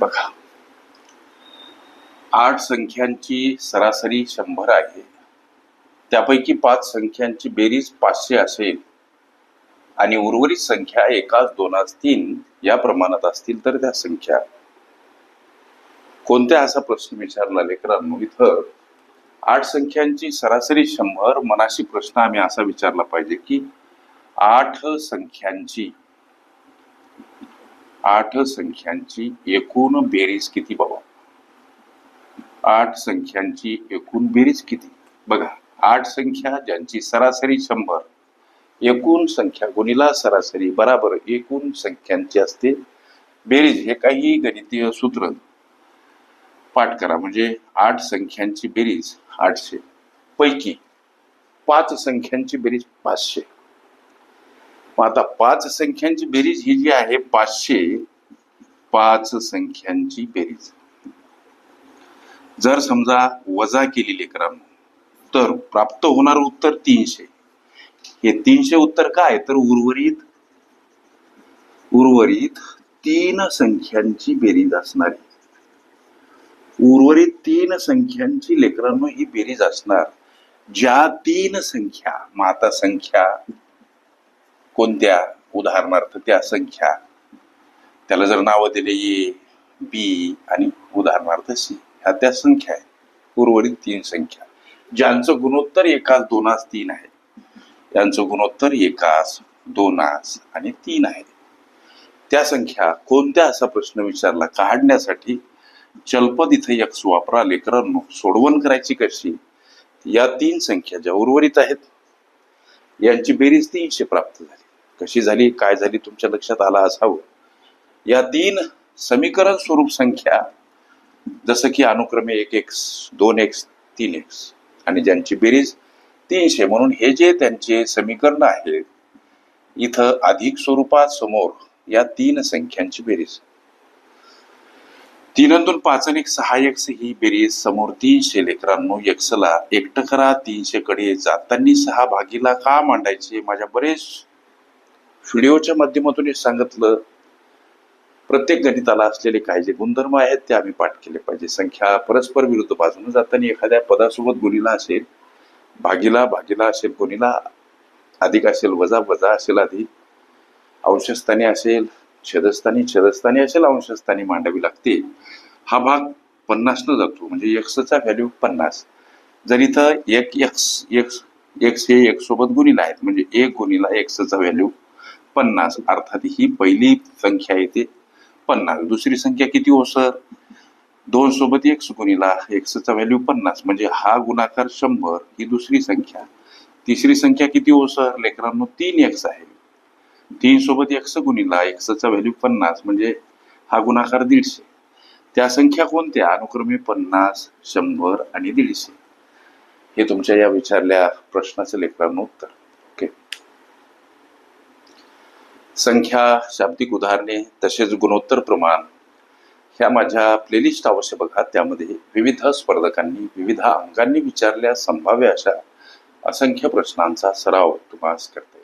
बघा, 8 संख्यांची सरासरी 100 आहे. त्यापैकी 5 संख्यांची बेरीज 500 असेल आणि उर्वरित संख्या 1, 2, 3 या प्रमाणात असतील तर त्या संख्या कोणत्या, असा प्रश्न विचारला लेकरांनो. इथं 8 संख्यांची सरासरी 100 मनाशी प्रश्न आम्ही असा विचारला पाहिजे की 8 संख्यांची एकूण बेरीज किती बाबा. 8 संख्यांची एकूण बेरीज किती. बघा, 8 संख्या ज्यांची सरासरी 100, एकूण संख्या गुणिला सरासरी बराबर एकूण संख्यांची असते बेरीज. हे काही गणितीय सूत्र पाठ करा. म्हणजे 8 संख्यांची बेरीज 800 पैकी 5 संख्यांची बेरीज 500. मग आता 5 संख्यांची बेरीज ही जी आहे 500, 5 संख्यांची बेरीज जर समजा वजा केली लेकरांनो तर प्राप्त होणार उत्तर 300. हे 300 उत्तर काय तर उर्वरित 3 संख्यांची बेरीज असणार आहे. उर्वरित 3 संख्यांची लेकरांनो ही बेरीज असणार. ज्या 3 संख्या, मग आता संख्या कोणत्या, उदाहरणार्थ त्या संख्या, त्याला जर नाव दिले ए, बी आणि उदाहरणार्थ सी, ह्या त्या संख्या आहेत. उर्वरित 3 संख्या ज्यांचं गुणोत्तर 1, 2, 3 आहे. यांचं गुणोत्तर 1, 2 आणि 3 आहे. त्या संख्या कोणत्या, असा प्रश्न विचारला. काढण्यासाठी चलपद इथे x वापरा लेकरांनो. सोडवण करायची कशी. या 3 संख्या ज्या उर्वरित आहेत यांची बेरीज 300 प्राप्त झाली. कशी झाली, काय झाली, तुमच्या लक्षात आला असावं. या 3 समीकरण स्वरूप संख्या जसं की अनुक्रमे 1x, 2x, 3x आणि ज्यांची बेरीज 300, म्हणून हे जे त्यांचे समीकरण आहेत इथं अधिक स्वरूपात समोर या 3 संख्यांची बेरीज 3 2 5 आणि 6x ही बेरीज समोर 300 लेकरांनो. x ला एकटं करा. 300 कडे जाताना 6 भागीला का मांडायचे. माझ्या बरेच व्हिडिओच्या माध्यमातून हे सांगितलं. प्रत्येक गणिताला असलेले काही जे गुणधर्म आहेत ते आम्ही पाठ केले पाहिजे. संख्या परस्पर विरुद्ध बाजूने जाताना एखाद्या पदासोबत गुणिला असेल, भागीला असेल, गुणिला अधिक असेल, वजा असेल, अधिक अंशस्थानी असेल, छेदस्थानी असेल, अंशस्थानी मांडावी लागते. हा भाग 50 न जातो, म्हणजे x चा व्हॅल्यू 50. जर इथं x हे x सोबत गुणिला आहेत, म्हणजे 1 गुणिला x चा व्हॅल्यू 50. अर्थात ही पहिली संख्या येते 50. दुसरी संख्या किती हो सर. 2 सोबत x गुणिला x चा व्हॅल्यू 50, म्हणजे हा गुणाकार 100. ही दुसरी संख्या. तिसरी संख्या किती हो सर लेकरांनो 3x आहे. 3 सोबत x गुणिला x चा व्हॅल्यू 50, म्हणजे हा गुणाकार 150. त्या संख्या कोणत्या, अनुक्रमे 50, 100 आणि 150. हे तुमच्या या विचारल्या प्रश्नाचं लेकरांनो उत्तर. ओके. संख्या, शाब्दिक उदाहरणे तसेच गुणोत्तर प्रमाण ह्या माझ्या प्लेलिस्ट अवश्य बघा. त्यामध्ये विविध स्पर्धकांनी विविध अंकांनी विचारल्या संभाव्य अशा असंख्य प्रश्नांचा सराव तुम्हाला करता येईल.